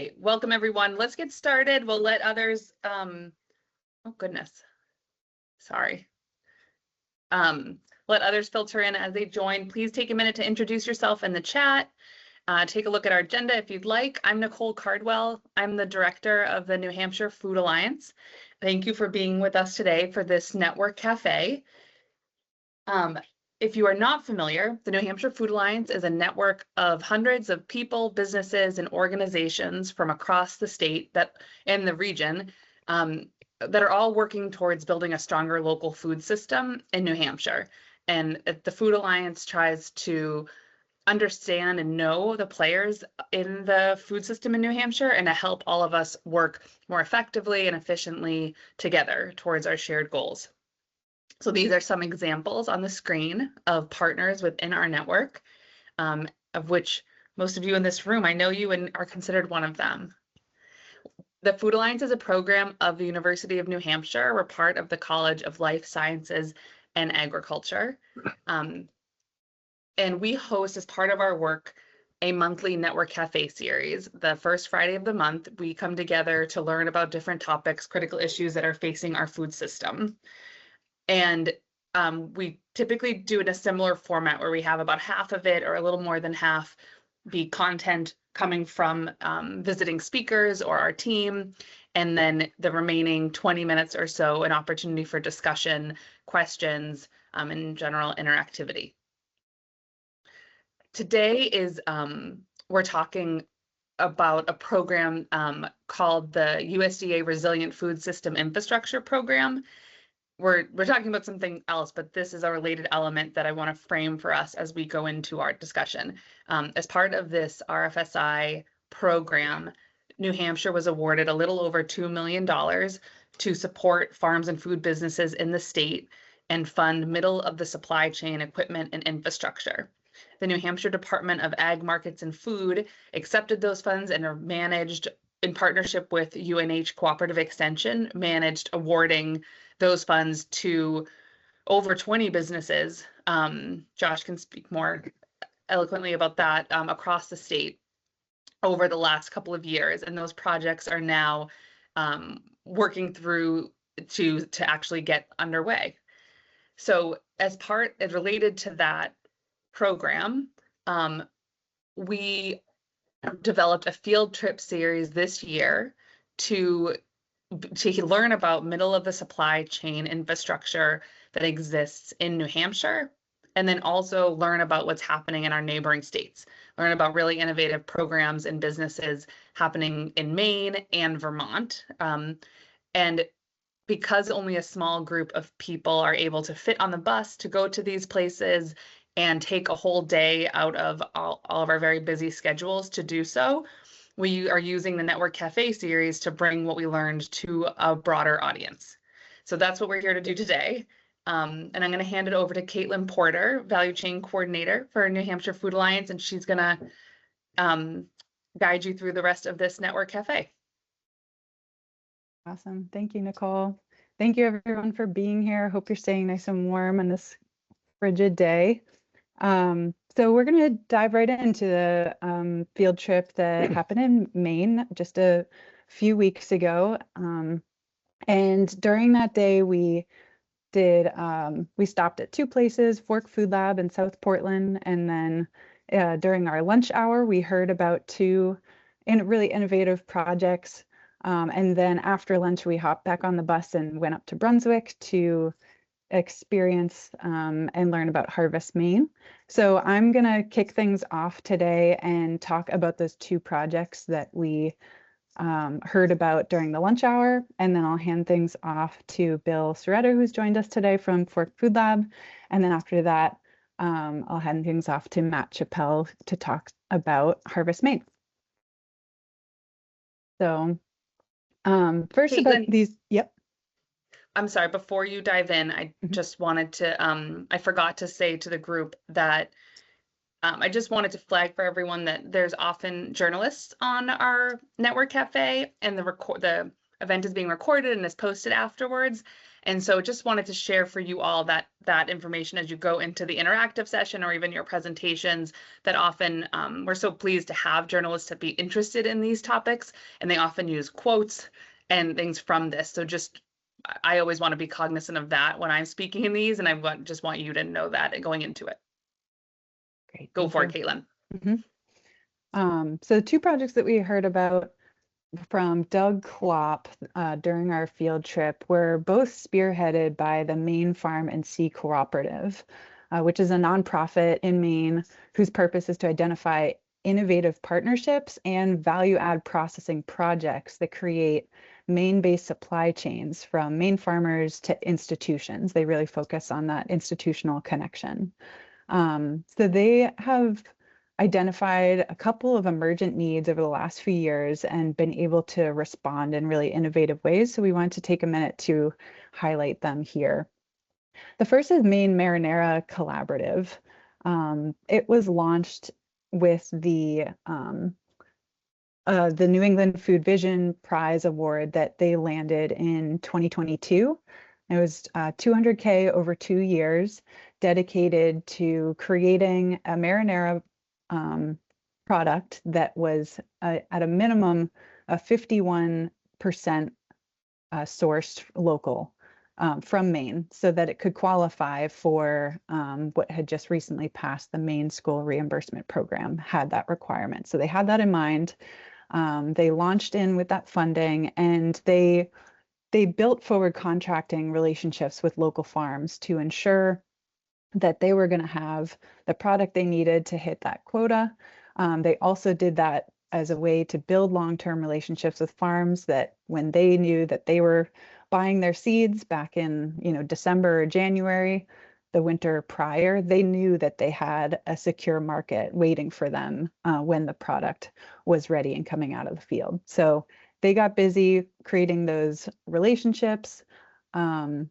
Okay, welcome everyone. Let's get started. We'll let others, oh goodness, sorry. Let others filter in as they join. Please take a minute to introduce yourself in the chat. Take a look at our agenda if you'd like. I'm Nicole Cardwell. I'm the director of the New Hampshire Food Alliance. Thank you for being with us today for this Network Cafe. If you are not familiar, the New Hampshire Food Alliance is a network of hundreds of people, businesses, and organizations from across the state and the region that are all working towards building a stronger local food system in New Hampshire. And the Food Alliance tries to understand and know the players in the food system in New Hampshire and to help all of us work more effectively and efficiently together towards our shared goals. So these are some examples on the screen of partners within our network, of which most of you in this room, I know you and are considered one of them. The Food Alliance is a program of the University of New Hampshire. We're part of the College of Life Sciences and Agriculture. And we host, as part of our work, a monthly Network Cafe series. The first Friday of the month, we come together to learn about different topics, critical issues that are facing our food system. And we typically do it in a similar format where we have about half of it or a little more than half be content coming from visiting speakers or our team, and then the remaining 20 minutes or so an opportunity for discussion, questions, and general interactivity. Today is we're talking about a program called the USDA Resilient Food System Infrastructure Program. We're talking about something else, but this is a related element that I want to frame for us as we go into our discussion. As part of this RFSI program, New Hampshire was awarded a little over $2 million to support farms and food businesses in the state and fund middle of the supply chain equipment and infrastructure. The New Hampshire Department of Ag Markets and Food accepted those funds and are managed in partnership with UNH Cooperative Extension, managed awarding those funds to over 20 businesses. Josh can speak more eloquently about that across the state over the last couple of years. And those projects are now working through to actually get underway. So as related to that program, we developed a field trip series this year to learn about middle of the supply chain infrastructure that exists in New Hampshire, and then also learn about what's happening in our neighboring states, learn about really innovative programs and businesses happening in Maine and Vermont. And because only a small group of people are able to fit on the bus to go to these places and take a whole day out of all of our very busy schedules to do so, we are using the Network Cafe series to bring what we learned to a broader audience. So that's what we're here to do today. And I'm going to hand it over to Caitlin Porter, Value Chain Coordinator for New Hampshire Food Alliance, and she's going to guide you through the rest of this Network Cafe. Awesome. Thank you, Nicole. Thank you, everyone, for being here. Hope you're staying nice and warm on this frigid day. So we're going to dive right into the field trip that happened in Maine just a few weeks ago. And during that day, we stopped at two places, Fork Food Lab in South Portland. And then during our lunch hour, we heard about two really innovative projects. And then after lunch, we hopped back on the bus and went up to Brunswick to experience and learn about Harvest Maine. So I'm going to kick things off today and talk about those two projects that we heard about during the lunch hour, and then I'll hand things off to Bill Soretter, who's joined us today from Fork Food Lab, and then after that I'll hand things off to Matt Chappell to talk about Harvest Maine. So first, about these, yep. I'm sorry, before you dive in, I just wanted to, I forgot to say to the group that I just wanted to flag for everyone that there's often journalists on our Network Cafe, and the event is being recorded and is posted afterwards. And so just wanted to share for you all that information as you go into the interactive session or even your presentations, that often we're so pleased to have journalists to be interested in these topics, and they often use quotes and things from this. So just, I always want to be cognizant of that when I'm speaking in these, and just want you to know that going into it. Great. Go for it, Caitlin. So 2 projects that we heard about from Doug Klopp during our field trip were both spearheaded by the Maine Farm and Sea Cooperative, which is a nonprofit in Maine whose purpose is to identify innovative partnerships and value-add processing projects that create Maine-based supply chains from Maine farmers to institutions. They really focus on that institutional connection. So they have identified a couple of emergent needs over the last few years and been able to respond in really innovative ways. So we wanted to take a minute to highlight them here. The first is Maine Marinara Collaborative. It was launched with the New England Food Vision Prize Award that they landed in 2022. It was $200K over 2 years, dedicated to creating a marinara product that was at a minimum of 51% sourced local from Maine, so that it could qualify for what had just recently passed the Maine School Reimbursement Program, had that requirement. So they had that in mind. They launched in with that funding, and they built forward contracting relationships with local farms to ensure that they were going to have the product they needed to hit that quota. They also did that as a way to build long-term relationships with farms, that when they knew that they were buying their seeds back in, December or January, the winter prior, they knew that they had a secure market waiting for them when the product was ready and coming out of the field. So they got busy creating those relationships, and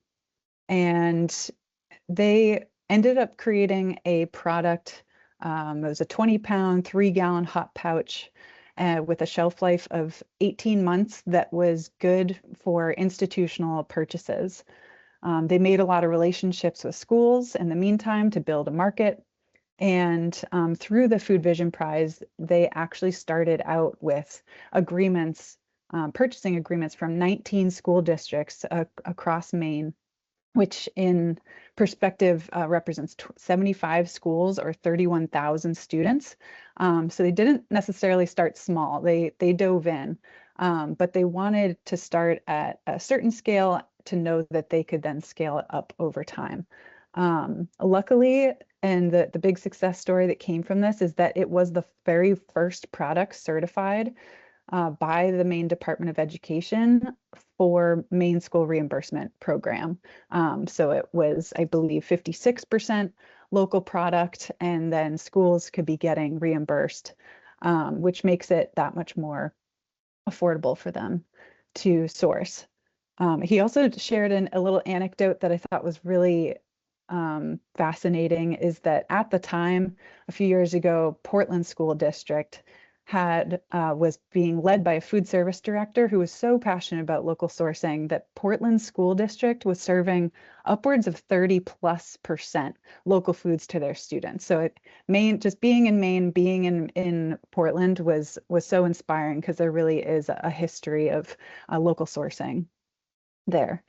they ended up creating a product. It was a 20-pound, 3-gallon hot pouch with a shelf life of 18 months that was good for institutional purchases. They made a lot of relationships with schools in the meantime to build a market. And through the Food Vision Prize, they actually started out with agreements, purchasing agreements from 19 school districts across Maine, which in perspective represents 75 schools or 31,000 students. So they didn't necessarily start small. They dove in, but they wanted to start at a certain scale to know that they could then scale it up over time. Luckily, and the big success story that came from this is that it was the very first product certified by the Maine Department of Education for Maine School Reimbursement Program. So it was, I believe, 56% local product, and then schools could be getting reimbursed, which makes it that much more affordable for them to source. He also shared a little anecdote that I thought was really fascinating, is that at the time, a few years ago, Portland School District was being led by a food service director who was so passionate about local sourcing that Portland School District was serving upwards of 30+% local foods to their students. So Maine, just being in Maine, being in Portland was so inspiring, because there really is a history of local sourcing there.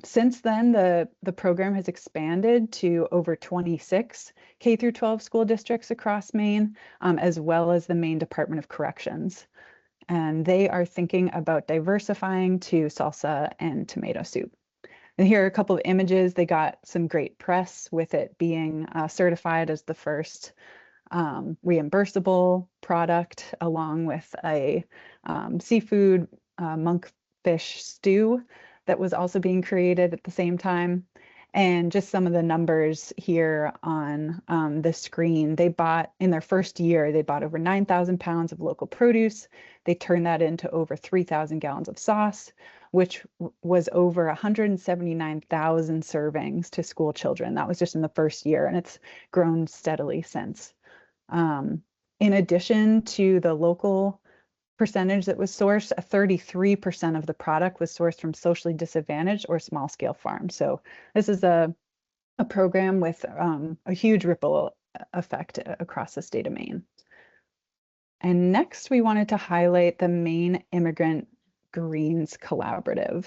Since then, the program has expanded to over 26 K through 12 school districts across Maine, as well as the Maine Department of Corrections. And they are thinking about diversifying to salsa and tomato soup. And here are a couple of images. They got some great press with it being certified as the first reimbursable product, along with a seafood monkfish stew that was also being created at the same time. And just some of the numbers here on the screen. They bought, in their first year, they bought over 9,000 pounds of local produce. They turned that into over 3,000 gallons of sauce, which was over 179,000 servings to school children. That was just in the first year, and it's grown steadily since. In addition to the local percentage that was sourced, 33% of the product was sourced from socially disadvantaged or small scale farms. So this is a program with a huge ripple effect across the state of Maine. And next, we wanted to highlight the Maine Immigrant Greens Collaborative.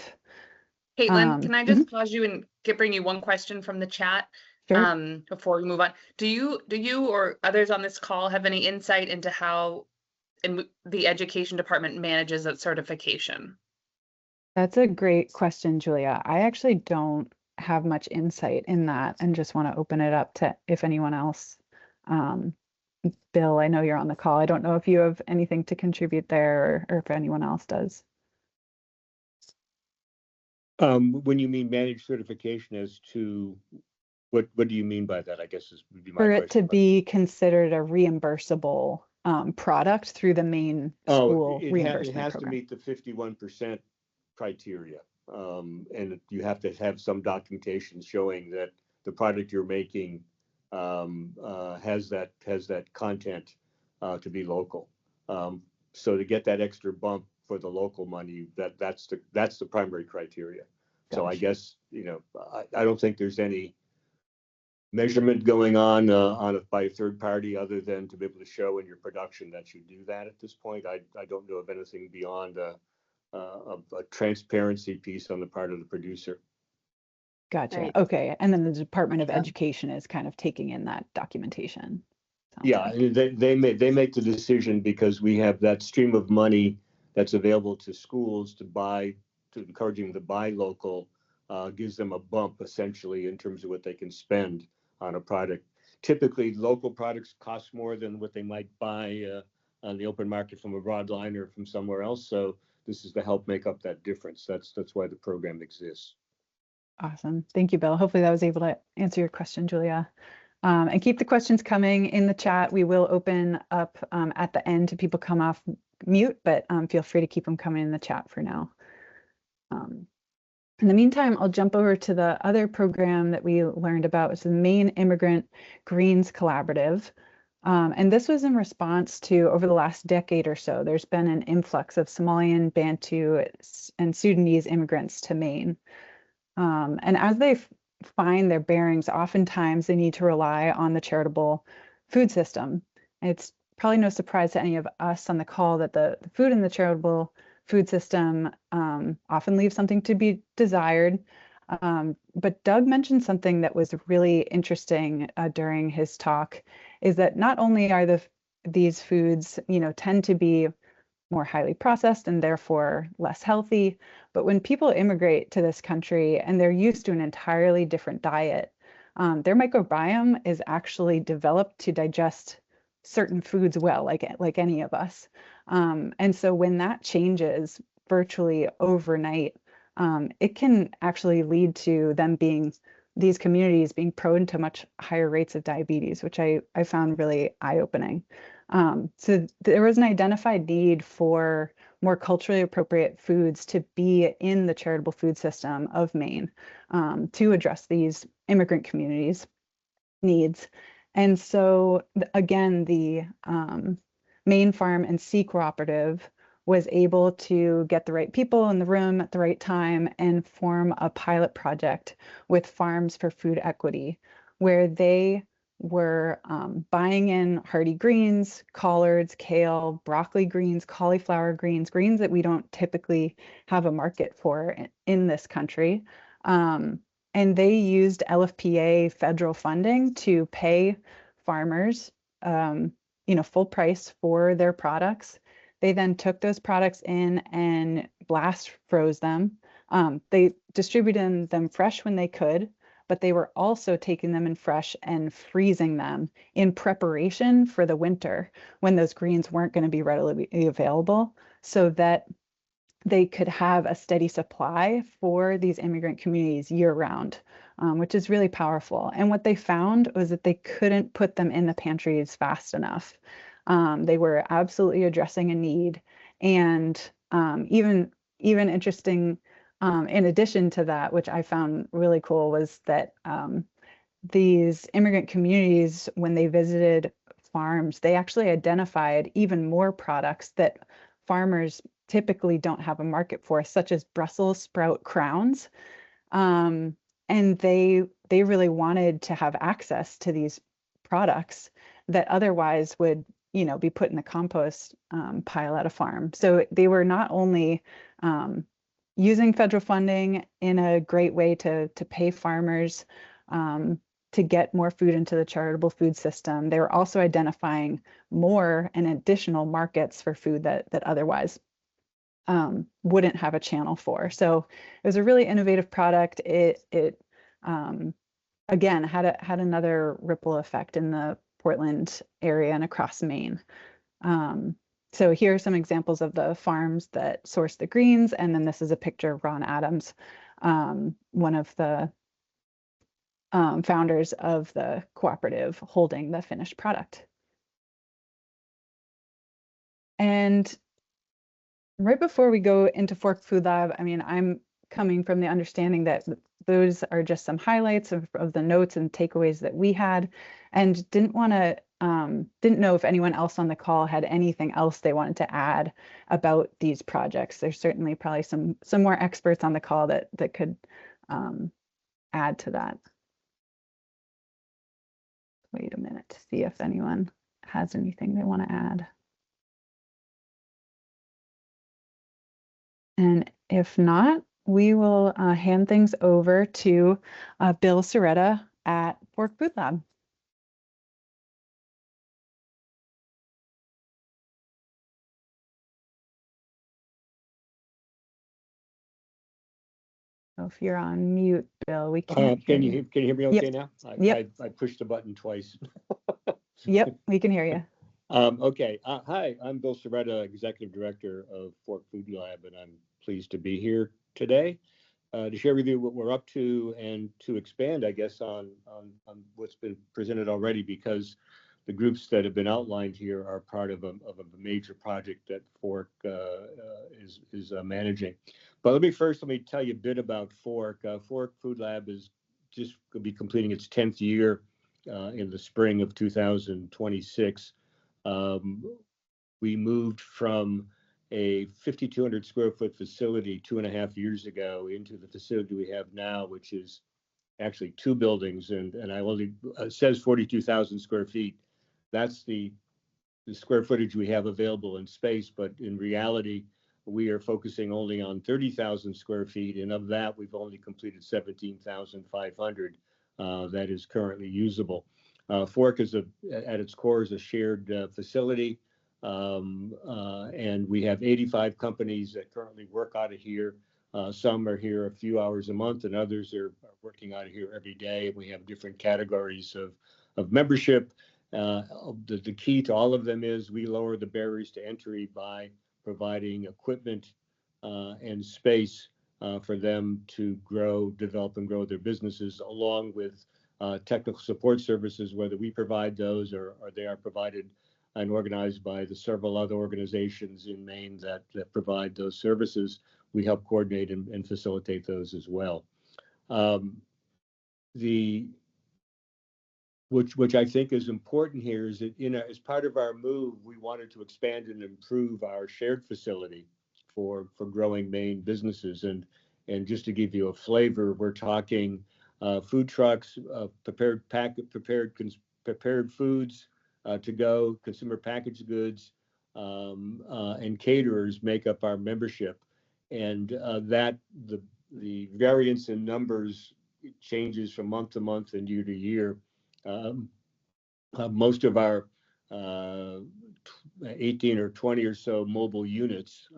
Caitlin, can I Mhm. just pause you and bring you one question from the chat Sure. before we move on? Do you or others on this call have any insight into how the education department manages that certification? That's a great question, Julia. I actually don't have much insight in that and just want to open it up to if anyone else. Um, Bill, I know you're on the call. I don't know if you have anything to contribute there or if anyone else does. When you mean managed certification as to what do you mean by that? I guess would be my For it to question. be considered a reimbursable product through the Maine school It reimbursement has to program. meet the 51% criteria. And you have to have some documentation showing that the product you're making has that content to be local. So to get that extra bump for the local money, that's the primary criteria. So I Gotcha. guess, I don't think there's any measurement going on by a third party other than to be able to show in your production that you do that at this point. I don't know of anything beyond a transparency piece on the part of the producer. Gotcha. Right. Okay. And then the Department of Education is kind of taking in that documentation. Yeah, like. they make the decision because we have that stream of money that's available to schools to encouraging them to buy local, gives them a bump essentially in terms of what they can spend on a product. Typically, local products cost more than what they might buy on the open market from a broad line or from somewhere else. So this is to help make up that difference. That's why the program exists. Awesome. Thank you, Bill. Hopefully that was able to answer your question, Julia. And keep the questions coming in the chat. We will open up at the end to people come off mute, but feel free to keep them coming in the chat for now. In the meantime, I'll jump over to the other program that we learned about, which is the Maine Immigrant Greens Collaborative. And this was in response to, over the last decade or so, there's been an influx of Somalian, Bantu, and Sudanese immigrants to Maine. And as they find their bearings, oftentimes they need to rely on the charitable food system. It's probably no surprise to any of us on the call that the food in the charitable food system often leaves something to be desired. But Doug mentioned something that was really interesting during his talk, is that not only are these foods, tend to be more highly processed and therefore less healthy. But when people immigrate to this country and they're used to an entirely different diet, their microbiome is actually developed to digest certain foods well, like any of us. And so when that changes virtually overnight, it can actually lead to these communities being prone to much higher rates of diabetes, which I found really eye-opening. So there was an identified need for more culturally appropriate foods to be in the charitable food system of Maine to address these immigrant communities' needs. And so again, the Maine Farm and Sea Cooperative was able to get the right people in the room at the right time and form a pilot project with Farms for Food Equity, where they were buying in hardy greens, collards, kale, broccoli greens, cauliflower greens, greens that we don't typically have a market for in this country. And they used LFPA federal funding to pay farmers, full price for their products. They then took those products in and blast froze them. They distributed them fresh when they could, but they were also taking them in fresh and freezing them in preparation for the winter when those greens weren't going to be readily available, so that they could have a steady supply for these immigrant communities year round, which is really powerful. And what they found was that they couldn't put them in the pantries fast enough. They were absolutely addressing a need. And even interesting, in addition to that, which I found really cool, was that these immigrant communities, when they visited farms, they actually identified even more products that farmers typically don't have a market for, such as Brussels sprout crowns. And they really wanted to have access to these products that otherwise would, be put in the compost pile at a farm. So they were not only using federal funding in a great way to pay farmers to get more food into the charitable food system. They were also identifying more and additional markets for food that otherwise wouldn't have a channel for. So it was a really innovative product. It again had another ripple effect in the Portland area and across Maine. So here are some examples of the farms that source the greens, and then this is a picture of Ron Adams, one of the founders of the cooperative holding the finished product. And right before we go into Fork Food Lab, I mean, I'm coming from the understanding that those are just some highlights of the notes and takeaways that we had, and didn't know if anyone else on the call had anything else they wanted to add about these projects. There's certainly probably some more experts on the call that could add to that. Wait a minute to see if anyone has anything they want to add. And if not, we will hand things over to Bill Soretta at Fork Food Lab. So if you're on mute, Bill, we can't hear you. Can you hear me okay Yep. now? Yep. I pushed the button twice. Yep, we can hear you. Okay. Hi, I'm Bill Soretta, Executive Director of Fork Food Lab, and I'm pleased to be here today to share with you what we're up to and to expand, I guess, on what's been presented already, because the groups that have been outlined here are part of a major project that Fork is managing. But let me tell you a bit about Fork. Fork Food Lab is just going to be completing its 10th year in the spring of 2026. We moved from a 5,200 square foot facility 2.5 years ago into the facility we have now, which is actually two buildings, and I only says 42,000 square feet. That's the square footage we have available in space, but in reality, we are focusing only on 30,000 square feet, and of that, we've only completed 17,500 that is currently usable. Fork is at its core is a shared facility, and we have 85 companies that currently work out of here. Some are here a few hours a month, and others are working out of here every day. We have different categories of membership. The key to all of them is we lower the barriers to entry by providing equipment and space for them to develop and grow their businesses, along with technical support services, whether we provide those or they are provided and organized by the several other organizations in Maine that provide those services. We help coordinate and facilitate those as well. Which I think is important here is that, as part of our move, we wanted to expand and improve our shared facility for growing Maine businesses. And just to give you a flavor, we're talking food trucks, prepared foods, to go, consumer packaged goods, and caterers make up our membership. And that the variance in numbers changes from month to month and year to year. Most of our 18 or 20 or so mobile units,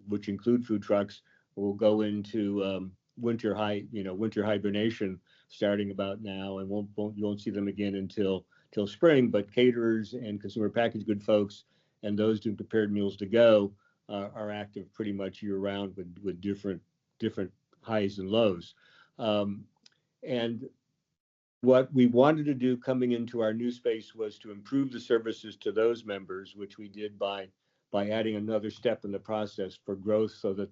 which include food trucks, will go into winter hibernation starting about now, and you won't see them again until spring. But caterers and consumer packaged good folks and those doing prepared meals to go are active pretty much year round with different highs and lows. And what we wanted to do coming into our new space was to improve the services to those members, which we did by adding another step in the process for growth, so that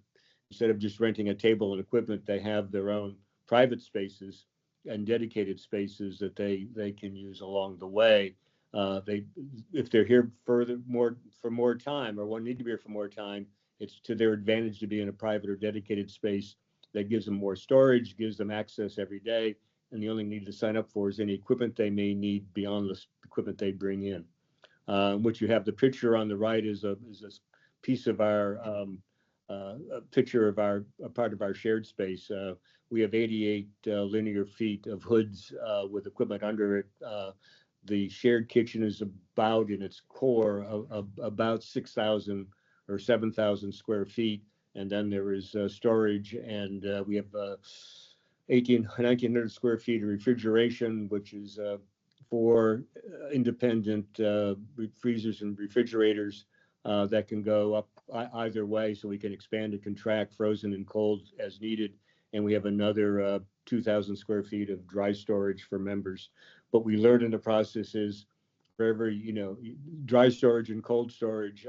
instead of just renting a table and equipment, they have their own private spaces and dedicated spaces that they can use along the way if they're here for more time, or need to be here for more time, it's to their advantage to be in a private or dedicated space that gives them more storage, gives them access every day, and the only need to sign up for is any equipment they may need beyond the equipment they bring in. What you have, the picture on the right is a piece of our a picture of a part of our shared space. We have 88 linear feet of hoods with equipment under it. The shared kitchen is about, in its core, of about 6,000 or 7,000 square feet. And then there is storage, and we have 1,900 square feet of refrigeration, which is 4 independent freezers and refrigerators that can go up either way, so we can expand and contract frozen and cold as needed. And we have another 2,000 square feet of dry storage for members. What we learned in the process is, for every, dry storage and cold storage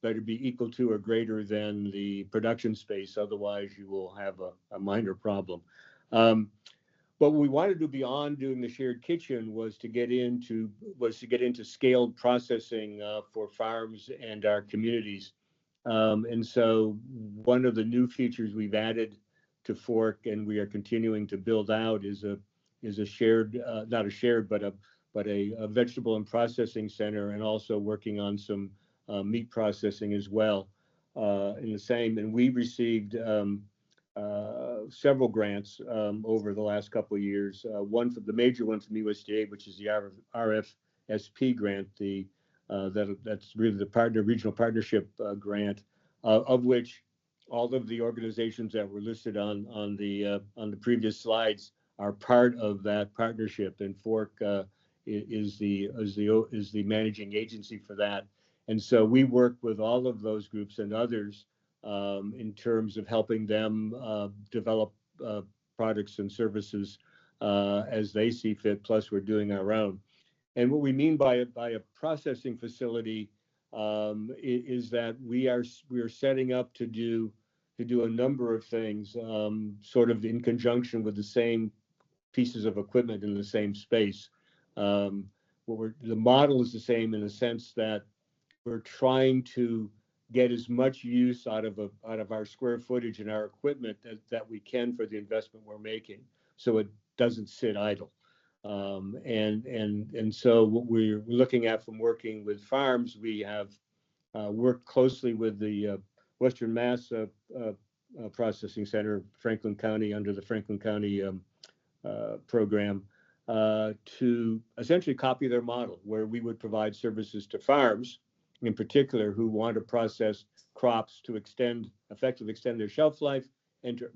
better be equal to or greater than the production space. Otherwise, you will have a minor problem. But what we wanted to do beyond doing the shared kitchen was to get into scaled processing for farms and our communities. And so one of the new features we've added to Fork, and we are continuing to build out, is a shared, not a shared, but a vegetable and processing center, and also working on some meat processing as well. In the same, and we received several grants over the last couple of years. The major one from USDA, which is the RFSP grant, that's really the regional partnership grant, of which all of the organizations that were listed on the previous slides are part of that partnership, and Fork is the managing agency for that. And so we work with all of those groups and others in terms of helping them develop products and services as they see fit. Plus, we're doing our own. And what we mean by a processing facility is that we are setting up to do a number of things, sort of in conjunction with the same pieces of equipment in the same space. The model is the same in the sense that we're trying to get as much use out of our square footage and our equipment that we can for the investment we're making, so it doesn't sit idle. And so what we're looking at from working with farms, we have worked closely with the Western Mass Processing Center, Franklin County, under the Franklin County program, to essentially copy their model, where we would provide services to farms in particular who want to process crops to effectively extend their shelf life and to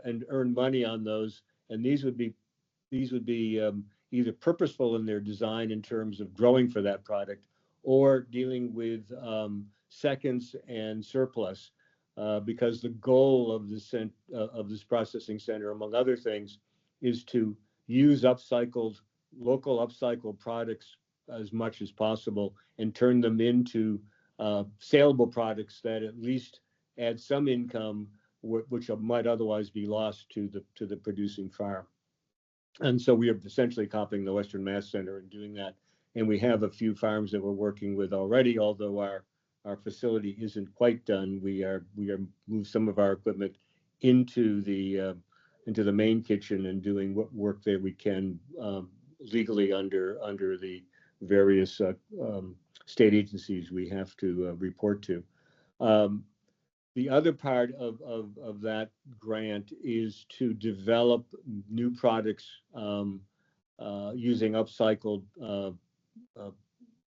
and earn money on those. And these would be either purposeful in their design in terms of growing for that product, or dealing with seconds and surplus, because the goal of this processing center, among other things, is to use local upcycled products as much as possible and turn them into saleable products that at least add some income, which might otherwise be lost to the producing farm. And so we are essentially copying the Western Mass Center and doing that. And we have a few farms that we're working with already, although our facility isn't quite done. We are moved some of our equipment into the main kitchen and doing what work there we can legally under the various state agencies we have to report to. The other part of that grant is to develop new products using upcycled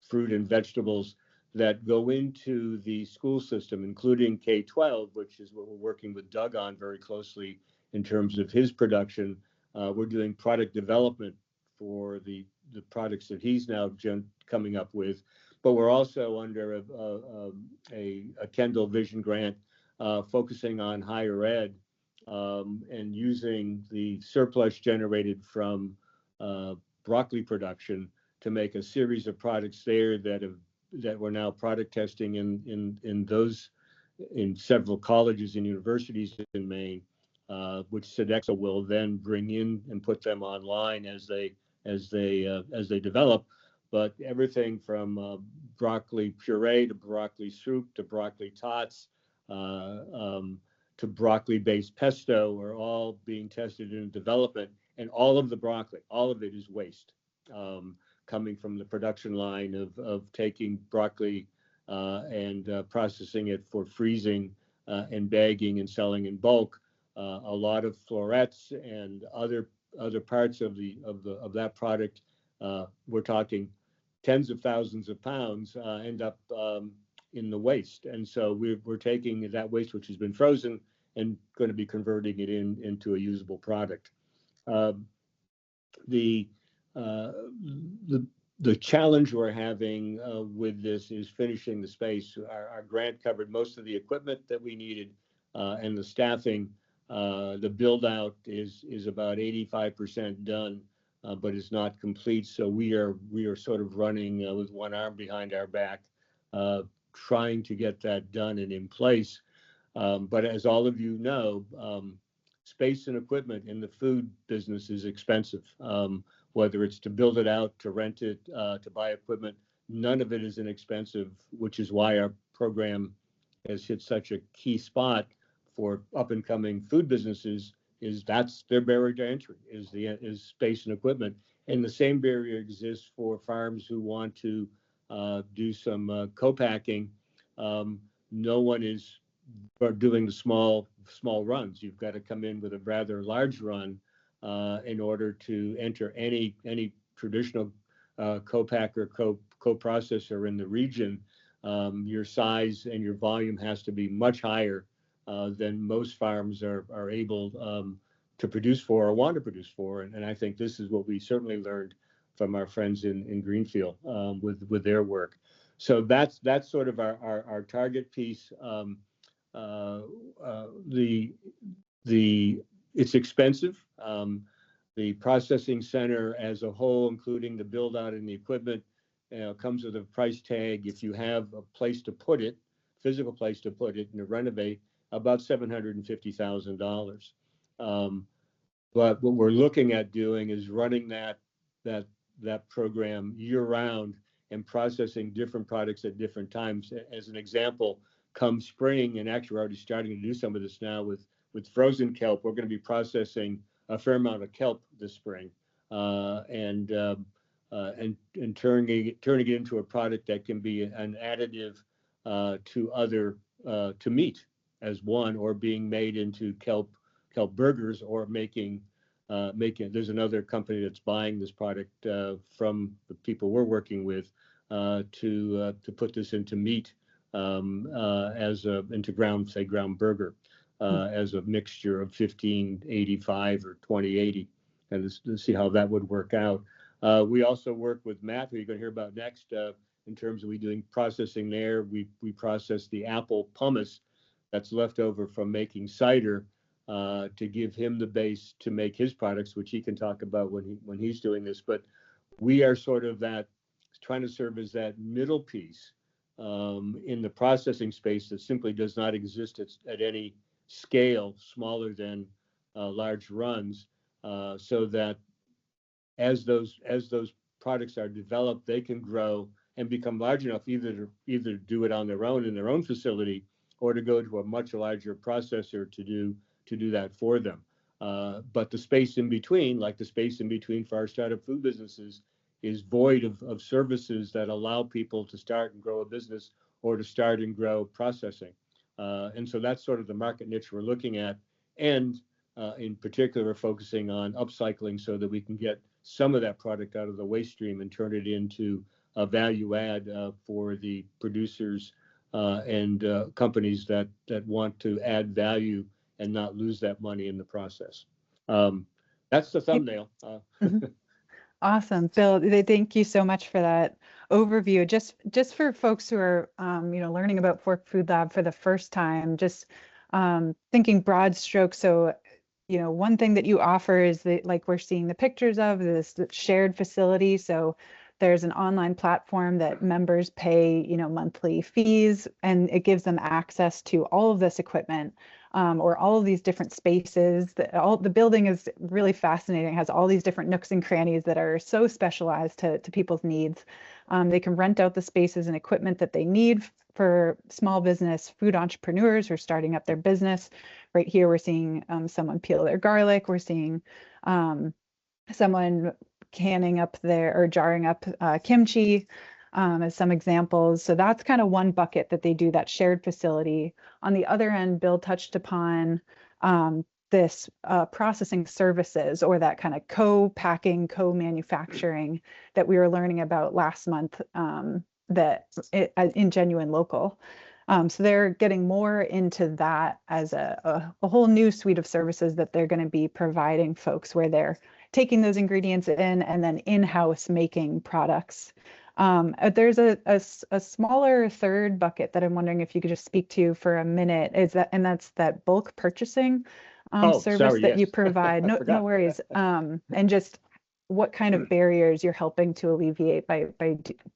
fruit and vegetables that go into the school system, including K-12, which is what we're working with Doug on very closely in terms of his production. We're doing product development for the products that he's now coming up with, but we're also under a Kendall Vision grant focusing on higher ed and using the surplus generated from broccoli production to make a series of products there that we're now product testing in several colleges and universities in Maine, which Sodexo will then bring in and put them online as they develop. but everything from broccoli puree to broccoli soup to broccoli tots to broccoli-based pesto are all being tested in development, and all of the broccoli, all of it is waste coming from the production line of taking broccoli and processing it for freezing and bagging and selling in bulk. A lot of florets and other parts of that product, we're talking tens of thousands of pounds, end up in the waste. And so we're taking that waste, which has been frozen, and going to be converting it into a usable product. The challenge we're having with this is finishing the space. Our grant covered most of the equipment that we needed and the staffing. The build out is about 85% done, but it's not complete. So we are sort of running with one arm behind our back, trying to get that done and in place. But as all of you know, space and equipment in the food business is expensive. Whether it's to build it out, to rent it, to buy equipment, none of it is inexpensive, which is why our program has hit such a key spot for up and coming food businesses. Is that's their barrier to entry is space and equipment, and the same barrier exists for farms who want to do some co-packing. No one is doing the small runs. You've got to come in with a rather large run in order to enter any traditional co-packer, co-processor in the region. Your size and your volume has to be much higher than most farms are able to produce for or want to produce for. And I think this is what we certainly learned from our friends in Greenfield with their work. So that's sort of our target piece. It's expensive. The processing center as a whole, including the build out and the equipment, comes with a price tag. If you have a place to put it, physical place to put it and to renovate, about $750,000. But what we're looking at doing is running that program year round and processing different products at different times. As an example, come spring, and actually we're already starting to do some of this now with frozen kelp. We're going to be processing a fair amount of kelp this spring, and turning it into a product that can be an additive to meat as one, or being made into kelp burgers, or making. There's another company that's buying this product from the people we're working with to put this into meat into ground burger as a mixture of 1585 or 2080, and let's see how that would work out. We also work with Matt, who you're going to hear about next, in terms of we doing processing there. We process the apple pumice that's left over from making cider to give him the base to make his products, which he can talk about when he's doing this. But we are sort of trying to serve as that middle piece in the processing space that simply does not exist at any scale smaller than large runs, so that as those products are developed, they can grow and become large enough either to do it on their own in their own facility, or to go to a much larger processor to do that for them. But the space in between, like the space in between for our startup food businesses, is void of services that allow people to start and grow a business, or to start and grow processing. And so that's sort of the market niche we're looking at, and in particular focusing on upcycling so that we can get some of that product out of the waste stream and turn it into a value add for the producers and companies that want to add value and not lose that money in the process. That's the thumbnail. Awesome, Bill. Thank you so much for that overview. Just for folks who are, learning about Fork Food Lab for the first time, just thinking broad strokes. So, one thing that you offer is that, like we're seeing the pictures of this shared facility. So there's an online platform that members pay, monthly fees, and it gives them access to all of this equipment. or all of these different spaces. The building is really fascinating. It has all these different nooks and crannies that are so specialized to people's needs. They can rent out the spaces and equipment that they need for small business food entrepreneurs who are starting up their business. Right here, we're seeing someone peel their garlic. We're seeing someone canning up or jarring up kimchi as some examples. So that's kind of one bucket that they do, that shared facility. On the other end, Bill touched upon this processing services, or that kind of co-packing, co-manufacturing that we were learning about last month in Genuine Local. So they're getting more into that as a whole new suite of services that they're going to be providing folks, where they're taking those ingredients in and then in-house making products. There's a smaller third bucket that I'm wondering if you could just speak to for a minute. And that's that bulk purchasing service that you provide. No worries. And just what kind of barriers you're helping to alleviate by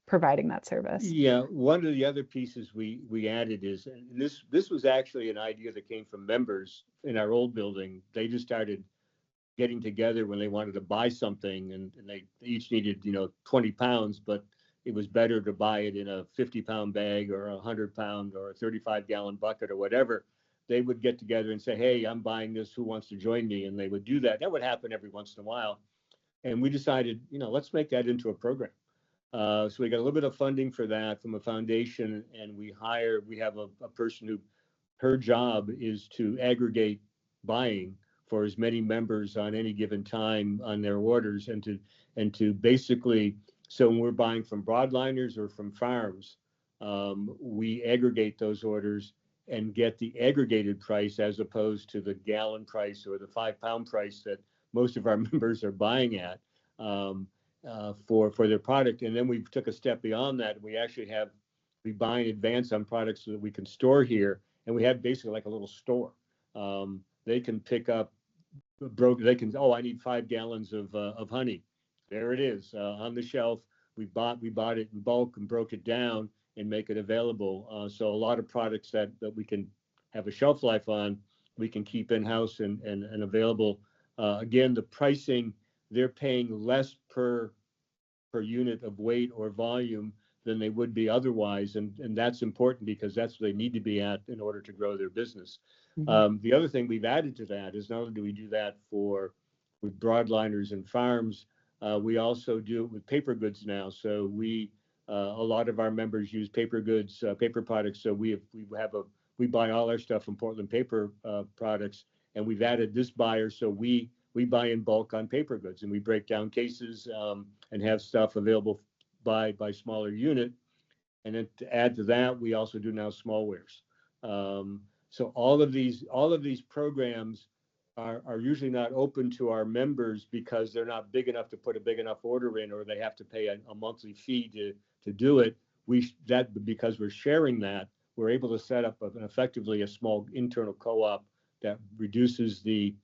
providing that service. Yeah, one of the other pieces we added is, and this was actually an idea that came from members in our old building. They just started getting together when they wanted to buy something, and they each needed 20 pounds, but it was better to buy it in a 50-pound bag or a 100-pound or a 35-gallon bucket or whatever. They would get together and say, hey, I'm buying this, who wants to join me? And they would do that. That would happen every once in a while. And we decided, let's make that into a program. So we got a little bit of funding for that from a foundation, and we have a person who, her job is to aggregate buying for as many members on any given time on their orders, and to basically, so when we're buying from broadliners or from farms, we aggregate those orders and get the aggregated price as opposed to the gallon price or the 5-pound price that most of our members are buying at for their product. And then we took a step beyond that. We buy in advance on products so that we can store here, and we have basically like a little store. They can pick up I need 5 gallons of honey. There it is on the shelf. We bought it in bulk and broke it down and make it available. So a lot of products that we can have a shelf life on, we can keep in-house and available. Again, the pricing, they're paying less per unit of weight or volume than they would be otherwise. And that's important because that's what they need to be at in order to grow their business. Mm-hmm. The other thing we've added to that is not only do we do that with broadliners and farms, we also do it with paper goods now. So a lot of our members use paper goods, paper products. So we buy all our stuff from Portland Paper Products, and we've added this buyer. So we buy in bulk on paper goods, and we break down cases and have stuff available by smaller unit. And then to add to that, we also do now small wares. So all of these programs are usually not open to our members because they're not big enough to put a big enough order in, or they have to pay a monthly fee to do it. Because we're sharing that, we're able to set up effectively a small internal co-op that reduces the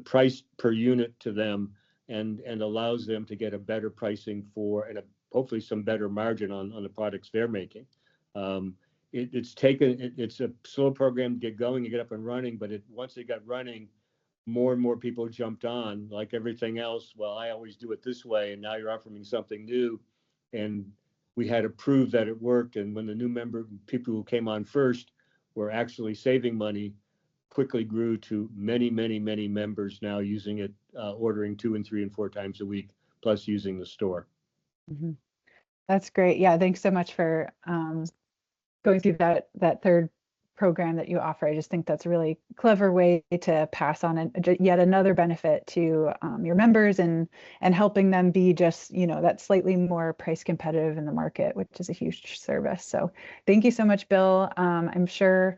price per unit to them and allows them to get a better pricing and hopefully some better margin on the products they're making. It's a slow program to get going and get up and running, but once it got running, more and more people jumped on. Like everything else, well, I always do it this way, and now you're offering me something new. And we had to prove that it worked. And when the new people who came on first were actually saving money, quickly grew to many, many, many members now using it, ordering 2 and 3 and 4 times a week, plus using the store. Mm-hmm. That's great. Yeah, thanks so much for going through that third program that you offer. I just think that's a really clever way to pass on yet another benefit to your members and helping them be just, that slightly more price competitive in the market, which is a huge service. So thank you so much, Bill. I'm sure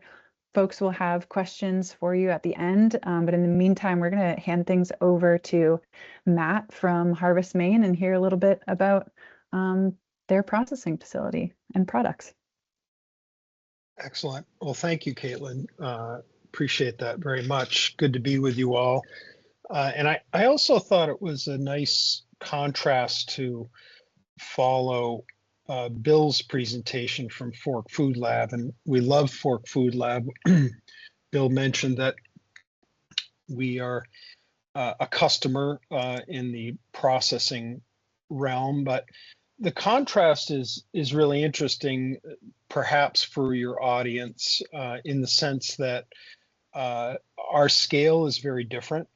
folks will have questions for you at the end, but in the meantime, we're going to hand things over to Matt from Harvest Maine and hear a little bit about their processing facility and products. Excellent. Well, thank you, Caitlin. Appreciate that very much. Good to be with you all. And I also thought it was a nice contrast to follow Bill's presentation from Fork Food Lab. And we love Fork Food Lab. Bill mentioned that we are a customer in the processing realm, but the contrast is really interesting, perhaps for your audience, in the sense that our scale is very different.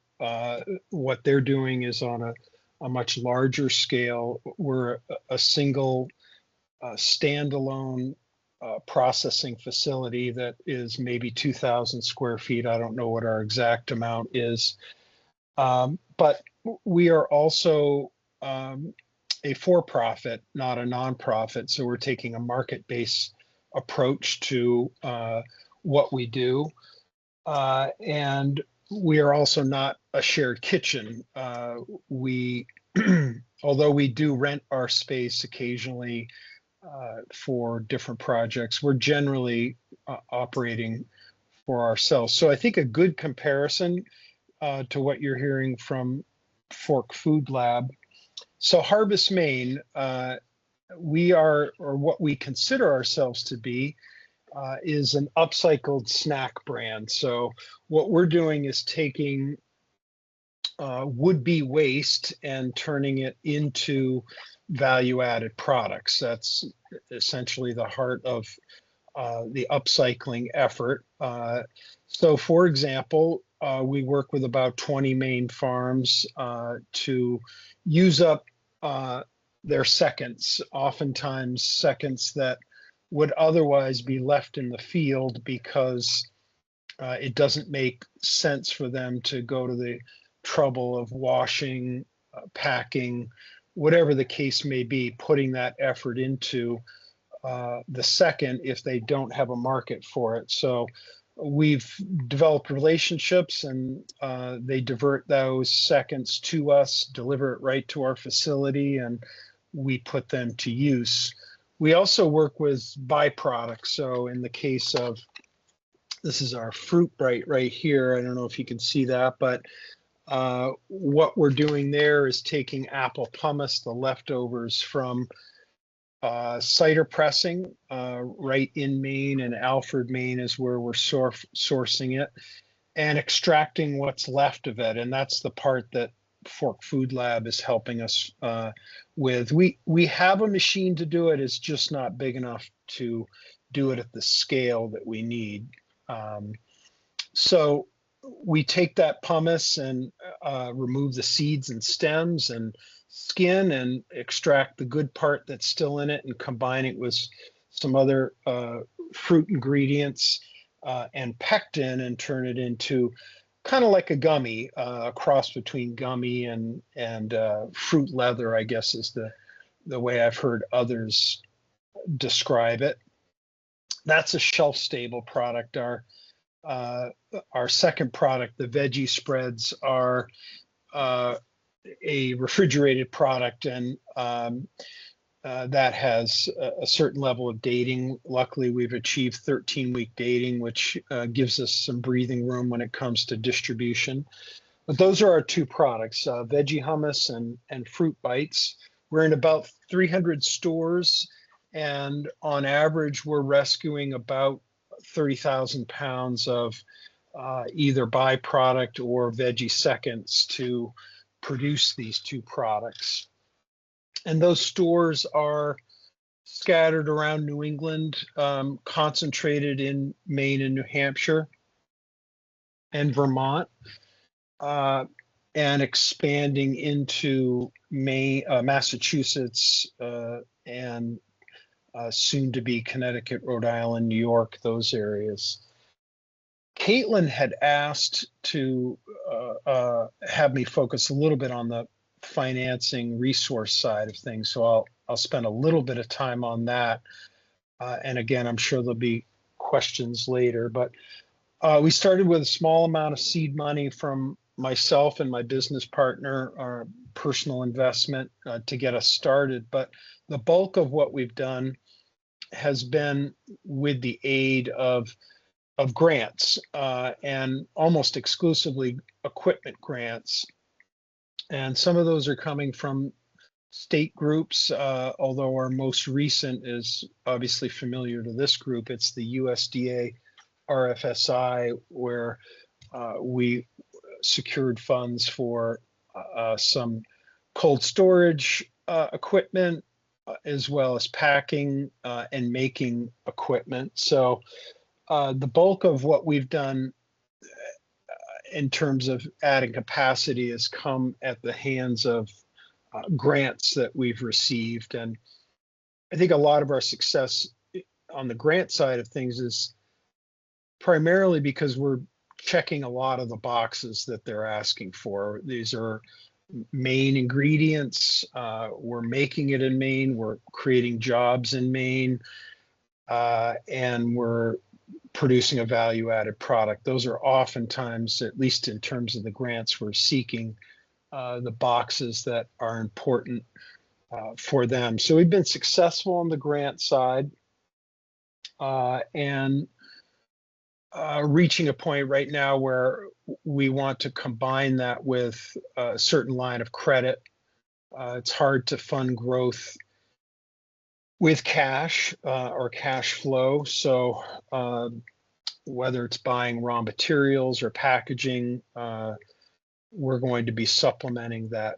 What they're doing is on a much larger scale. We're a single standalone processing facility that is maybe 2,000 square feet. I don't know what our exact amount is. But we are also a for-profit, not a nonprofit. So we're taking a market-based approach to what we do. And we are also not a shared kitchen. We, although we do rent our space occasionally for different projects, we're generally operating for ourselves. So I think a good comparison to what you're hearing from Fork Food Lab. So Harvest Maine, we are, or what we consider ourselves to be, is an upcycled snack brand. So what we're doing is taking would-be waste and turning it into value-added products. That's essentially the heart of the upcycling effort. So for example, we work with about 20 Maine farms to use up their seconds, oftentimes seconds that would otherwise be left in the field because it doesn't make sense for them to go to the trouble of washing, packing, whatever the case may be, putting that effort into the second if they don't have a market for it. So we've developed relationships and they divert those seconds to us, deliver it right to our facility, and we put them to use. We also work with byproducts. So in the case of, this is our fruit bright right here. I don't know if you can see that, but what we're doing there is taking apple pumice, the leftovers from cider pressing right in Maine, and Alfred, Maine is where we're sourcing it, and extracting what's left of it. And that's the part that Fork Food Lab is helping us with. We have a machine to do it. It's just not big enough to do it at the scale that we need. So we take that pumice and remove the seeds and stems and skin and extract the good part that's still in it and combine it with some other fruit ingredients and pectin and turn it into kind of like a gummy, a cross between gummy and fruit leather, I guess is the way I've heard others describe it. That's a shelf-stable product. Our second product, the veggie spreads, are a refrigerated product, and that has a certain level of dating. Luckily, we've achieved 13-week dating, which gives us some breathing room when it comes to distribution. But those are our two products, veggie hummus and fruit bites. We're in about 300 stores, and on average, we're rescuing about 30,000 pounds of either byproduct or veggie seconds to produce these two products. And those stores are scattered around New England, concentrated in Maine and New Hampshire and Vermont, and expanding into Maine, Massachusetts, and soon to be Connecticut, Rhode Island, New York, those areas. Caitlin had asked to have me focus a little bit on the financing resource side of things, so I'll spend a little bit of time on that. And again, I'm sure there'll be questions later, but we started with a small amount of seed money from myself and my business partner, our personal investment to get us started. But the bulk of what we've done has been with the aid of grants, and almost exclusively equipment grants. And some of those are coming from state groups, although our most recent is obviously familiar to this group. It's the USDA RFSI, where we secured funds for some cold storage equipment, as well as packing and making equipment. So the bulk of what we've done in terms of adding capacity has come at the hands of grants that we've received. And I think a lot of our success on the grant side of things is primarily because we're checking a lot of the boxes that they're asking for. These are Maine ingredients. We're making it in Maine. We're creating jobs in Maine. And we're producing a value-added product. Those are oftentimes, at least in terms of the grants we're seeking, the boxes that are important for them. So we've been successful on the grant side, and reaching a point right now where we want to combine that with a certain line of credit. It's hard to fund growth with cash or cash flow. So whether it's buying raw materials or packaging, we're going to be supplementing that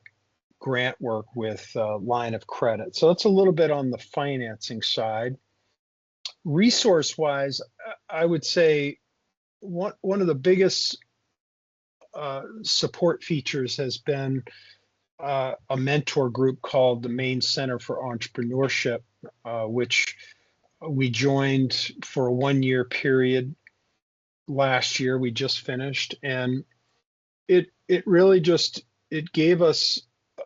grant work with line of credit. So that's a little bit on the financing side. Resource-wise, I would say one of the biggest support features has been a mentor group called the Maine Center for Entrepreneurship, which we joined for a 1-year period last year. We just finished, and it really just, it gave us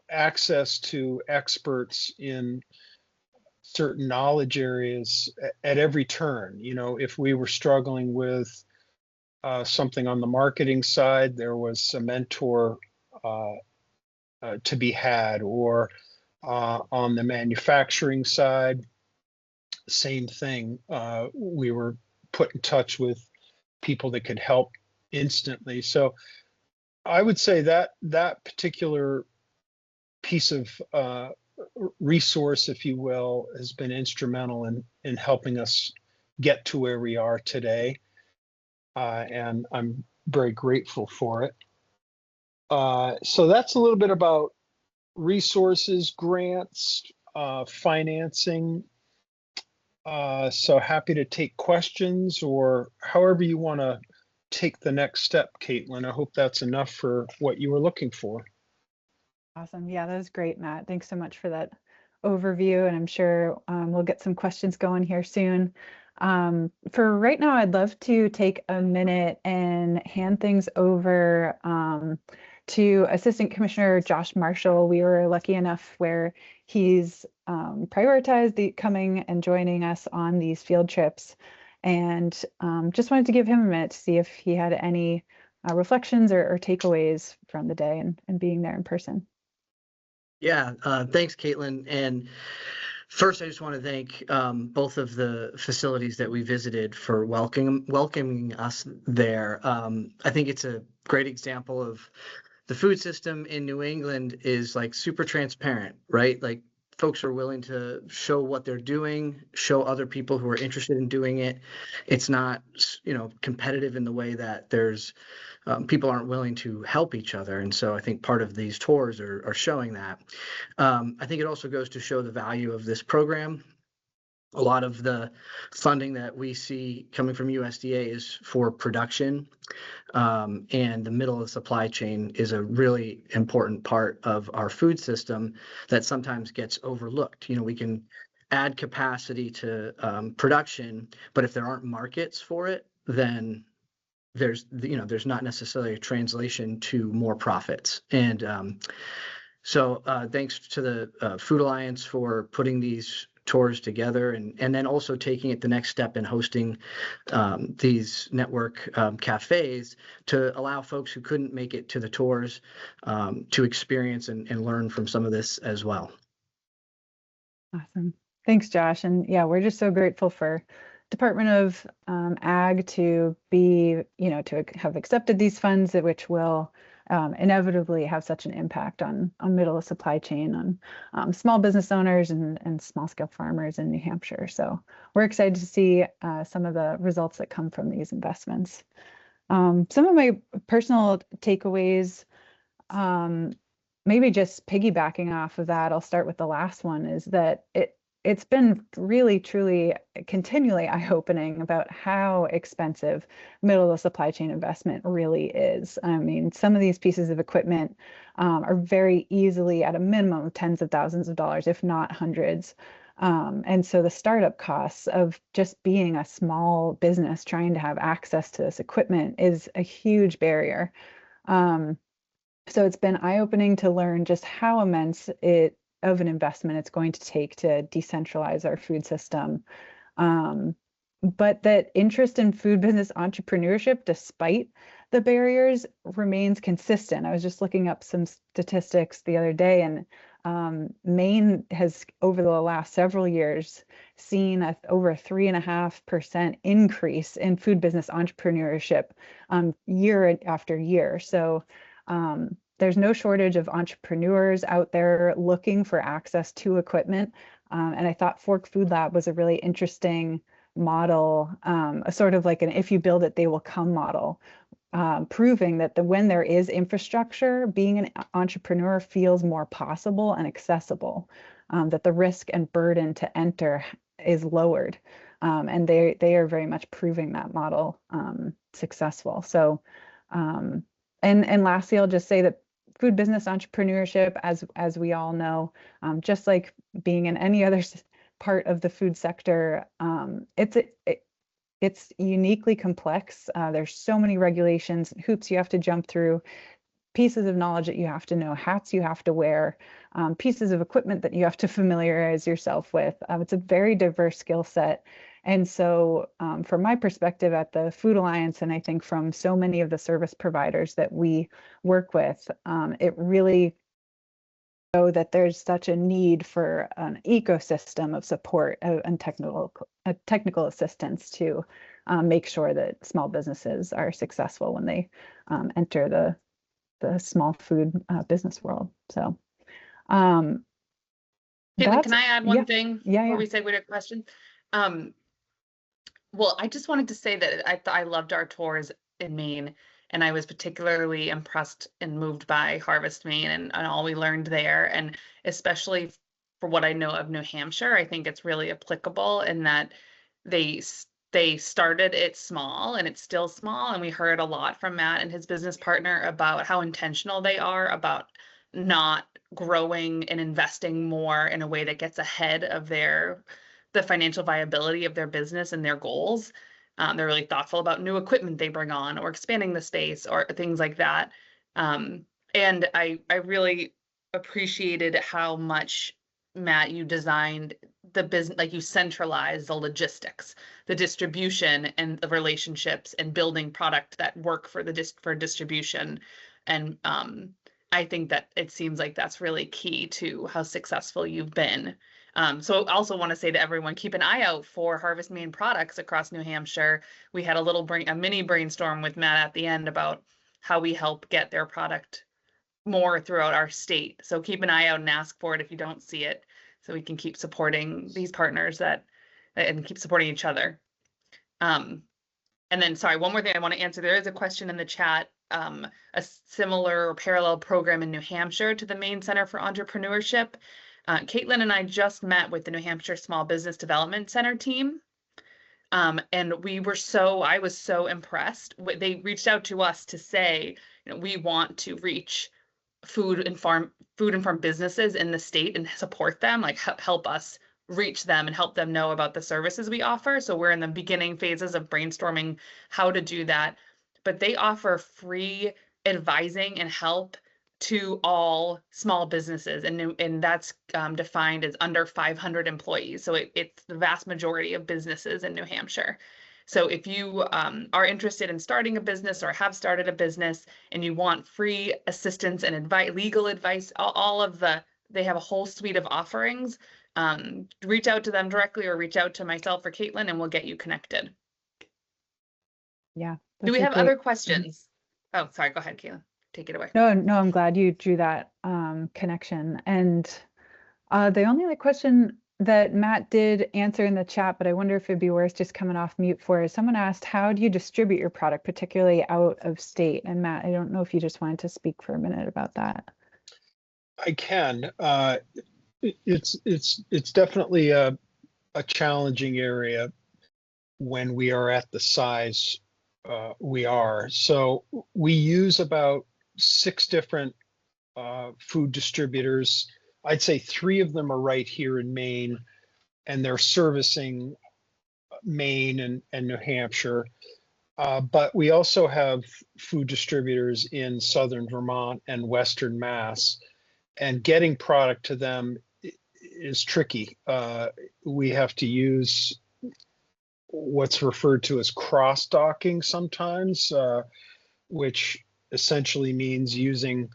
access to experts in certain knowledge areas at every turn. You know, if we were struggling with something on the marketing side, there was a mentor to be had, or on the manufacturing side, same thing. We were put in touch with people that could help instantly. So I would say that that particular piece of resource, if you will, has been instrumental in helping us get to where we are today. And I'm very grateful for it. So that's a little bit about resources, grants, financing. So happy to take questions, or however you want to take the next step, Caitlin. I hope that's enough for what you were looking for. Awesome. Yeah, that was great, Matt. Thanks so much for that overview. And I'm sure we'll get some questions going here soon. For right now, I'd love to take a minute and hand things over to Assistant Commissioner Josh Marshall. We were lucky enough where he's prioritized coming and joining us on these field trips. And just wanted to give him a minute to see if he had any reflections or takeaways from the day and being there in person. Yeah, thanks, Caitlin. And first, I just want to thank both of the facilities that we visited for welcoming us there. I think it's a great example of the food system in New England is like super transparent, right? Like folks are willing to show what they're doing, show other people who are interested in doing it. It's not, competitive in the way that there's people aren't willing to help each other. And so I think part of these tours are showing that. I think it also goes to show the value of this program. A lot of the funding that we see coming from USDA is for production, and the middle of the supply chain is a really important part of our food system that sometimes gets overlooked. We can add capacity to production, but if there aren't markets for it, then there's not necessarily a translation to more profits. And so thanks to the Food Alliance for putting these tours together, and then also taking it the next step in hosting these network cafes to allow folks who couldn't make it to the tours to experience and learn from some of this as well. Awesome. Thanks, Josh. And yeah, we're just so grateful for Department of Ag to be, to have accepted these funds, which will inevitably have such an impact on middle of supply chain, on small business owners and small scale farmers in New Hampshire. So we're excited to see some of the results that come from these investments. Some of my personal takeaways, maybe just piggybacking off of that, I'll start with the last one, is that it's been really, truly, continually eye-opening about how expensive middle of the supply chain investment really is. I mean, some of these pieces of equipment are very easily, at a minimum, tens of thousands of dollars, if not hundreds. And so the startup costs of just being a small business trying to have access to this equipment is a huge barrier. So it's been eye-opening to learn just how immense of an investment it's going to take to decentralize our food system. But that interest in food business entrepreneurship, despite the barriers, remains consistent. I was just looking up some statistics the other day, and Maine has, over the last several years, seen over a 3.5% increase in food business entrepreneurship year after year. So there's no shortage of entrepreneurs out there looking for access to equipment. And I thought Fork Food Lab was a really interesting model, a sort of like an if you build it, they will come model, proving that when there is infrastructure, being an entrepreneur feels more possible and accessible, that the risk and burden to enter is lowered. And they are very much proving that model successful. So, and lastly, I'll just say that food business entrepreneurship, as we all know, just like being in any other part of the food sector, it's uniquely complex. There's so many regulations, hoops you have to jump through, pieces of knowledge that you have to know, hats you have to wear, pieces of equipment that you have to familiarize yourself with. It's a very diverse skill set. And so from my perspective at the Food Alliance, and I think from so many of the service providers that we work with, it really shows that there's such a need for an ecosystem of support and technical assistance to make sure that small businesses are successful when they enter the small food business world. So Caitlin, can I add one thing before we segue to questions? Well, I just wanted to say that I loved our tours in Maine, and I was particularly impressed and moved by Harvest Maine and all we learned there. And especially for what I know of New Hampshire, I think it's really applicable in that they started it small and it's still small. And we heard a lot from Matt and his business partner about how intentional they are about not growing and investing more in a way that gets ahead of the financial viability of their business and their goals. They're really thoughtful about new equipment they bring on or expanding the space or things like that. And I really appreciated how much, Matt, you designed the business, like you centralized the logistics, the distribution and the relationships and building product that work for distribution. And I think that it seems like that's really key to how successful you've been. So I also want to say to everyone, keep an eye out for Harvest Maine products across New Hampshire. We had a mini brainstorm with Matt at the end about how we help get their product more throughout our state. So keep an eye out and ask for it if you don't see it, so we can keep supporting these partners and keep supporting each other. And then, sorry, one more thing I want to answer. There is a question in the chat, a similar or parallel program in New Hampshire to the Maine Center for Entrepreneurship. Caitlin and I just met with the New Hampshire Small Business Development Center team. And I was so impressed. They reached out to us to say, we want to reach food and farm businesses in the state and support them, like help us reach them and help them know about the services we offer. So we're in the beginning phases of brainstorming how to do that. But they offer free advising and help to all small businesses, and that's defined as under 500 employees. So it's the vast majority of businesses in New Hampshire. So if you are interested in starting a business or have started a business and you want free assistance and advice, legal advice, they have a whole suite of offerings. Reach out to them directly or reach out to myself or Caitlin, and we'll get you connected. Yeah. Do we have other questions? Oh, sorry. Go ahead, Caitlin. take it away. No, I'm glad you drew that connection. And the only other question that Matt did answer in the chat, but I wonder if it'd be worth just coming off mute for, is someone asked, how do you distribute your product, particularly out of state? And Matt, I don't know if you just wanted to speak for a minute about that. I can. It's definitely a challenging area when we are at the size we are. So we use about 6 different food distributors. I'd say 3 of them are right here in Maine, and they're servicing Maine and New Hampshire. But we also have food distributors in southern Vermont and western Mass, and getting product to them is tricky. We have to use what's referred to as cross-docking sometimes, which essentially means using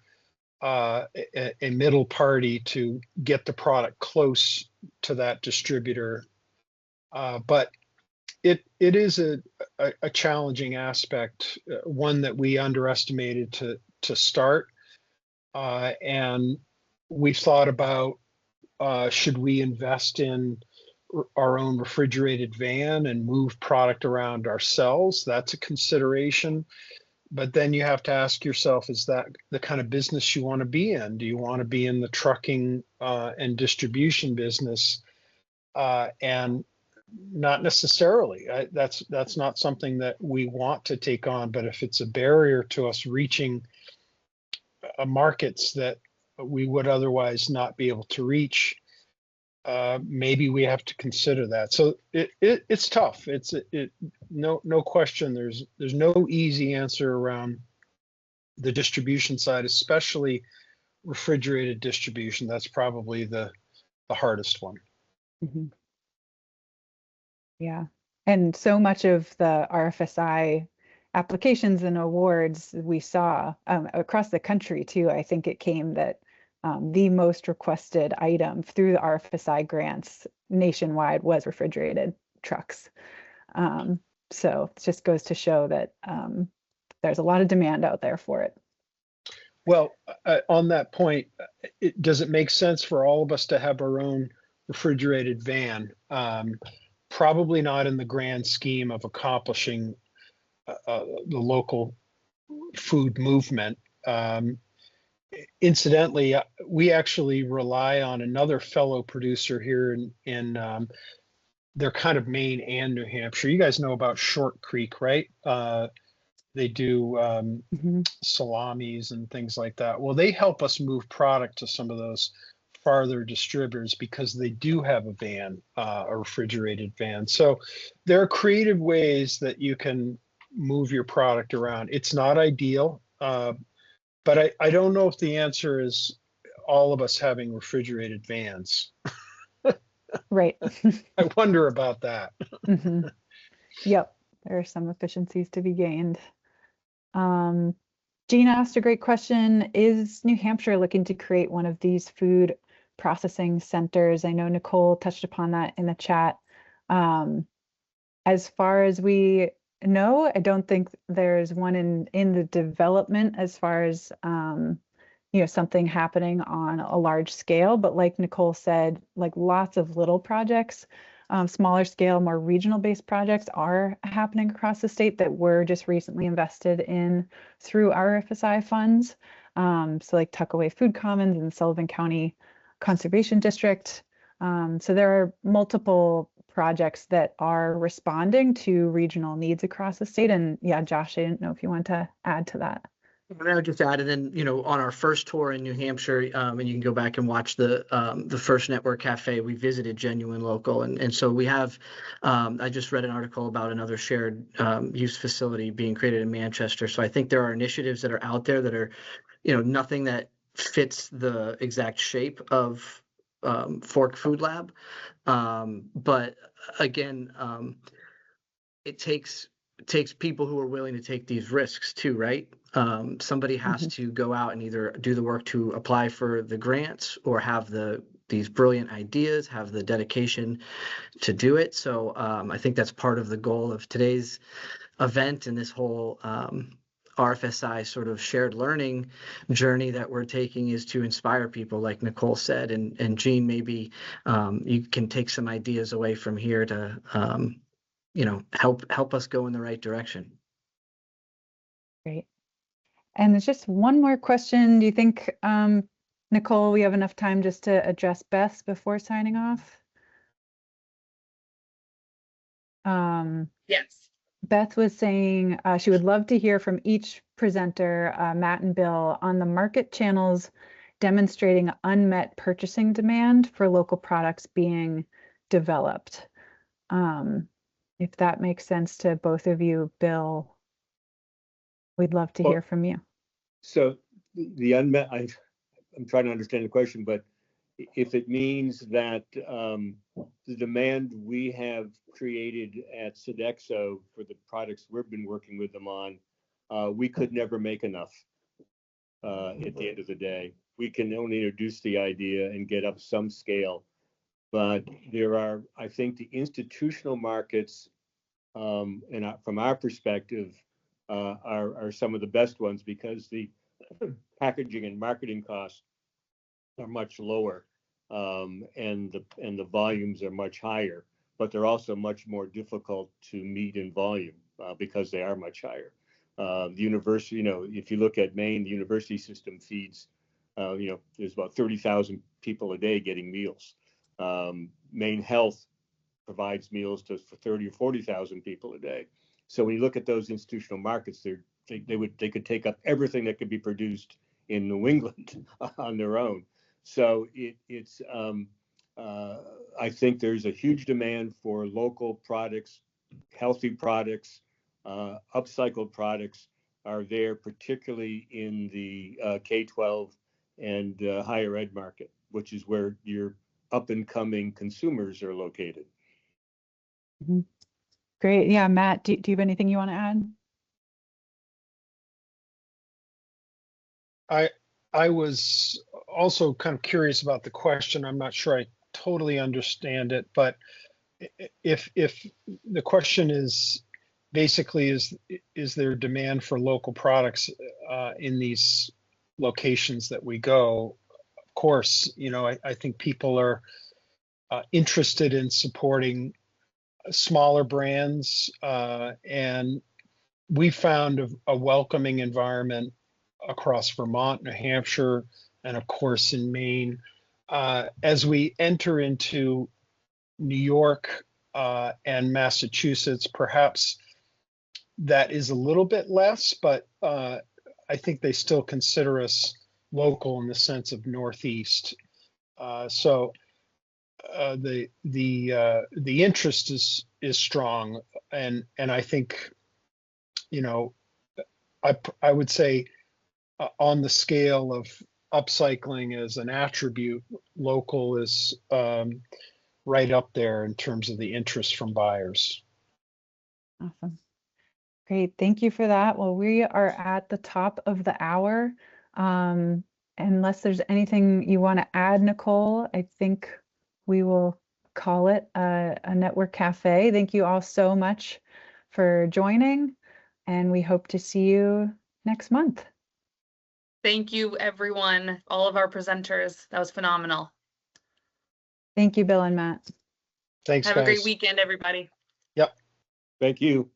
a middle party to get the product close to that distributor. But it is a challenging aspect, one that we underestimated to start. And we've thought about, should we invest in our own refrigerated van and move product around ourselves? That's a consideration. But then you have to ask yourself, is that the kind of business you want to be in? Do you want to be in the trucking and distribution business? And not necessarily. That's not something that we want to take on. But if it's a barrier to us reaching markets that we would otherwise not be able to reach, maybe we have to consider that. So it's tough. No question. There's no easy answer around the distribution side, especially refrigerated distribution. That's probably the hardest one. Mm-hmm. Yeah. And so much of the RFSI applications and awards we saw across the country too, I think it came that the most requested item through the RFSI grants nationwide was refrigerated trucks. So it just goes to show that there's a lot of demand out there for it. Well, on that point, does it make sense for all of us to have our own refrigerated van? Probably not in the grand scheme of accomplishing the local food movement. Incidentally, we actually rely on another fellow producer here in they're kind of Maine and New Hampshire. You guys know about Short Creek, right? They do salamis and things like that. Well, they help us move product to some of those farther distributors because they do have a van, a refrigerated van. So there are creative ways that you can move your product around. It's not ideal, but I don't know if the answer is all of us having refrigerated vans. Right. I wonder about that. Mm-hmm. Yep. There are some efficiencies to be gained. Gina asked a great question. Is New Hampshire looking to create one of these food processing centers? I know Nicole touched upon that in the chat. As far as we know, I don't think there's one in the development as far as something happening on a large scale, but like Nicole said, like lots of little projects, smaller scale, more regional based projects are happening across the state that were just recently invested in through RFSI funds. So like Tuckaway Food Commons and Sullivan County Conservation District. So there are multiple projects that are responding to regional needs across the state. And yeah, Josh, I didn't know if you want to add to that. And I would just add, and then, on our first tour in New Hampshire, and you can go back and watch the first Network Cafe, we visited Genuine Local. And so we have, I just read an article about another shared use facility being created in Manchester. So I think there are initiatives that are out there that are, nothing that fits the exact shape of Fork Food Lab. But again, it takes people who are willing to take these risks too, right? Somebody has to go out and either do the work to apply for the grants or have these brilliant ideas, have the dedication to do it. So I think that's part of the goal of today's event and this whole RFSI sort of shared learning journey that we're taking is to inspire people, like Nicole said, and Jean, maybe you can take some ideas away from here to help us go in the right direction. Great. And there's just one more question. Do you think, Nicole, we have enough time just to address Beth before signing off? Yes. Beth was saying she would love to hear from each presenter, Matt and Bill, on the market channels demonstrating unmet purchasing demand for local products being developed. If that makes sense to both of you, Bill, we'd love to hear from you. So the unmet, I'm trying to understand the question, but if it means that the demand we have created at Sodexo for the products we've been working with them on, we could never make enough at the end of the day. We can only introduce the idea and get up some scale, but there are, I think, the institutional markets, and from our perspective, are some of the best ones because the packaging and marketing costs are much lower, and the volumes are much higher, but they're also much more difficult to meet in volume because they are much higher. The university, if you look at Maine, the university system feeds, there's about 30,000 people a day getting meals. Maine Health provides meals for 30 or 40,000 people a day. So when you look at those institutional markets, they could take up everything that could be produced in New England on their own. So I think there's a huge demand for local products, healthy products, upcycled products are there, particularly in the K-12 and higher ed market, which is where your up and coming consumers are located. Mm-hmm. Great. Yeah, Matt, do you have anything you want to add? I was also kind of curious about the question. I'm not sure I totally understand it, but if the question is basically is there demand for local products in these locations that we go? Of course, I think people are interested in supporting smaller brands, and we found a welcoming environment across Vermont, New Hampshire, and of course in Maine. As we enter into New York and Massachusetts, perhaps that is a little bit less, but I think they still consider us local in the sense of Northeast. So the interest is strong, and I think I would say on the scale of upcycling as an attribute, local is right up there in terms of the interest from buyers. Awesome. Great. Thank you for that. Well, we are at the top of the hour. Unless there's anything you want to add, Nicole, I think we will call it a Network Cafe. Thank you all so much for joining, and we hope to see you next month. Thank you, everyone, all of our presenters. That was phenomenal. Thank you, Bill and Matt. Thanks, Have guys. a great weekend, everybody. Yep. Thank you.